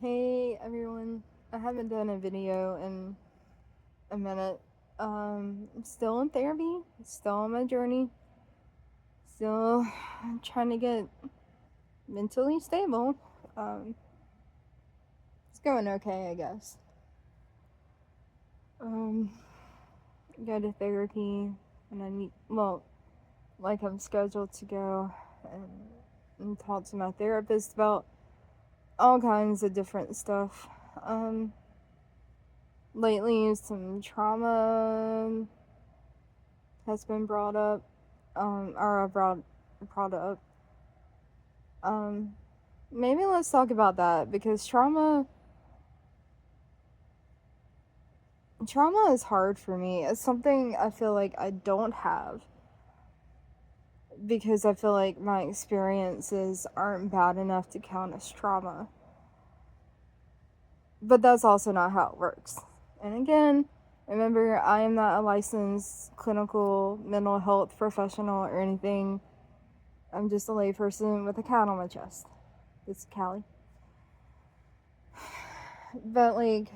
Hey everyone, I haven't done a video in a minute. I'm still in therapy, still on my journey, still trying to get mentally stable. Um, it's going okay, I guess. Um, go to therapy, and I need, like I'm scheduled to go and talk to my therapist about all kinds of different stuff. Um, Lately, some trauma has been brought up, or I brought up. Um, Maybe let's talk about that because trauma is hard for me. It's something I feel like I don't have because I feel like my experiences aren't bad enough to count as trauma. But that's also not how it works. And again, remember, I am not a licensed clinical mental health professional or anything. I'm just a layperson with a cat on my chest. It's Callie. But like,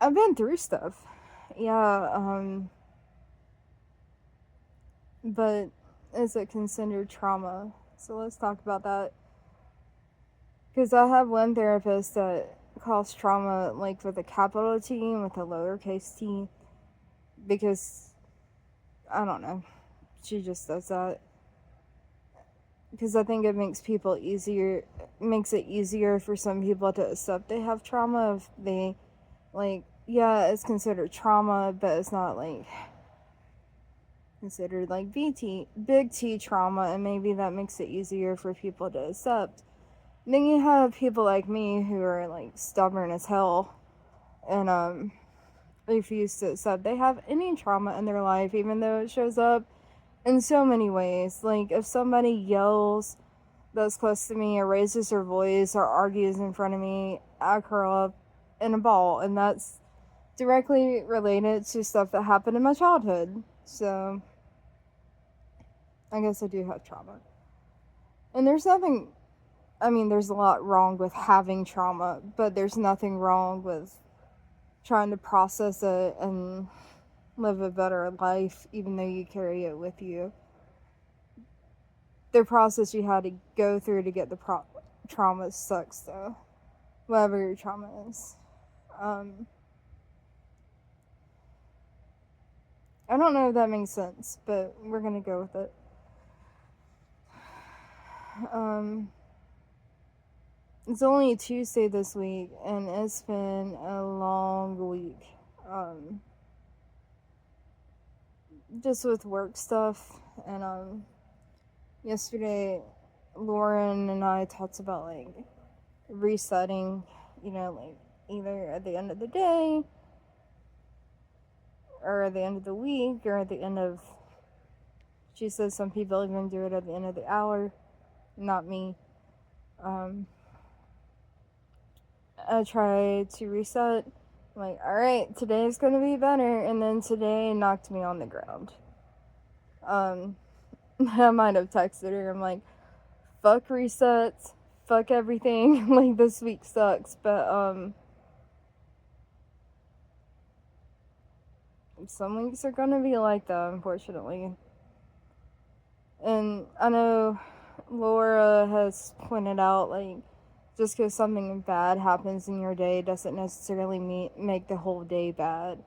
I've been through stuff. Yeah, but is it considered trauma? So let's talk about that. Because I have one therapist that calls trauma like with a capital T and with a lowercase t. Because, I don't know. She just does that. Because I think it makes it easier for some people to accept they have trauma if they, like, yeah, it's considered trauma, but it's not like considered like big T trauma, and maybe that makes it easier for people to accept. And then you have people like me who are like stubborn as hell and refuse to accept they have any trauma in their life, even though it shows up in so many ways. Like if somebody yells that's close to me or raises their voice or argues in front of me, I curl up in a ball, and that's directly related to stuff that happened in my childhood. So I guess I do have trauma. And there's nothing, I mean, there's a lot wrong with having trauma, but there's nothing wrong with trying to process it and live a better life, even though you carry it with you. The process you had to go through to get the trauma sucks, though. Whatever your trauma is. Um, I don't know if that makes sense, but we're gonna go with it. Um, it's only Tuesday this week, and it's been a long week. Um, just with work stuff, and yesterday Lauren and I talked about like resetting, like either at the end of the day or at the end of the week or at the end of, she says some people even do it at the end of the hour. Not me. um I try to reset, like, all right, today's gonna be better, and then today knocked me on the ground. um I might have texted her, I'm like, fuck resets, fuck everything. Like, this week sucks, but some weeks are gonna be like that, unfortunately. And I know Laura has pointed out, like, just because something bad happens in your day doesn't necessarily make the whole day bad.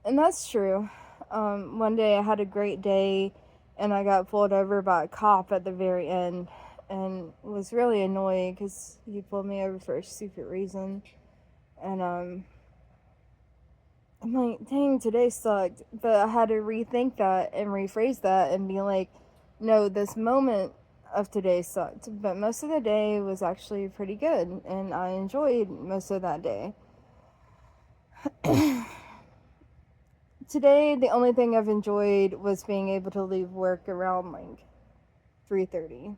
And that's true. One day I had a great day and I got pulled over by a cop at the very end and was really annoyed because he pulled me over for a stupid reason. And I'm like, dang, today sucked. But I had to rethink that and rephrase that and be like, no, this moment of today sucked. But most of the day was actually pretty good, and I enjoyed most of that day. Today, the only thing I've enjoyed was being able to leave work around like 3:30.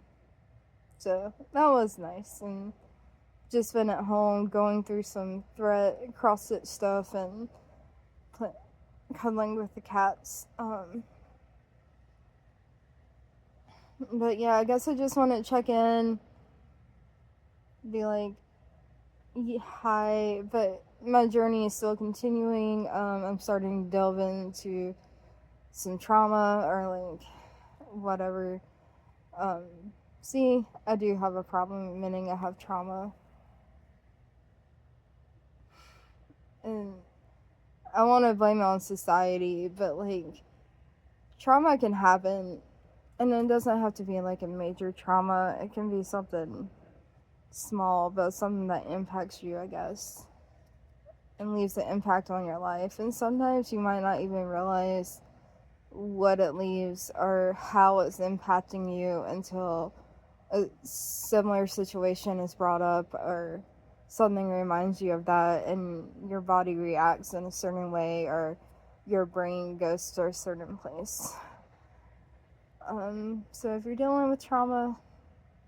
So that was nice. And just been at home going through some CrossFit stuff and cuddling with the cats. But yeah, I guess I just want to check in be like, hi, but my journey is still continuing. I'm starting to delve into some trauma or like whatever. Um, See, I do have a problem admitting I have trauma. And I want to blame it on society, but like, trauma can happen. And it doesn't have to be like a major trauma, it can be something small, but something that impacts you, I guess, and leaves an impact on your life. And sometimes you might not even realize what it leaves or how it's impacting you until a similar situation is brought up or something reminds you of that and your body reacts in a certain way or your brain goes to a certain place. So if you're dealing with trauma,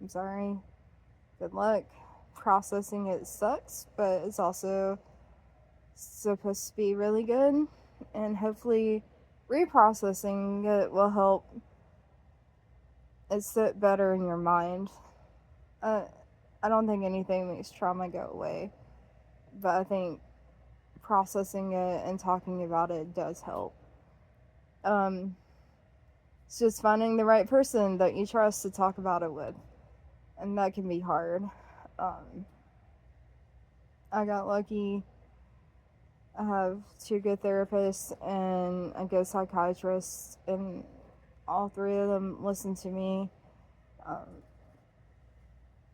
I'm sorry, good luck. Processing it sucks, but it's also supposed to be really good, and hopefully reprocessing it will help it sit better in your mind. I don't think anything makes trauma go away, but I think processing it and talking about it does help. It's just finding the right person that you trust to talk about it with, and that can be hard. I got lucky. I have 2 good therapists and a good psychiatrist, and all 3 of them listen to me.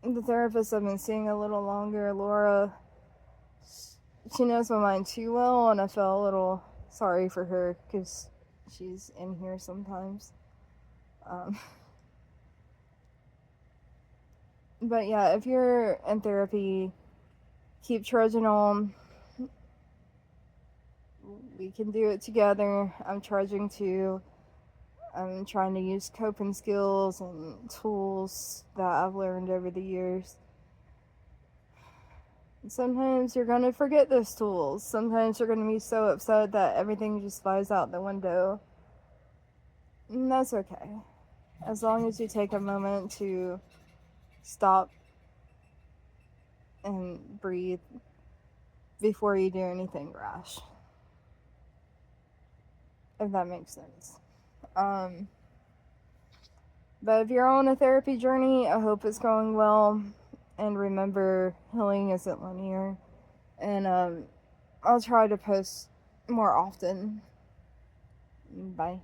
The therapist I've been seeing a little longer, Laura, she knows my mind too well, and I feel a little sorry for her because she's in here sometimes. But yeah, if you're in therapy, keep trudging on. We can do it together. I'm trudging too. I'm trying to use coping skills and tools that I've learned over the years. Sometimes you're going to forget those tools. Sometimes you're going to be so upset that everything just flies out the window. And that's okay. As long as you take a moment to stop and breathe before you do anything rash. If that makes sense. But if you're on a therapy journey, I hope it's going well. And remember, healing isn't linear. And I'll try to post more often. Bye.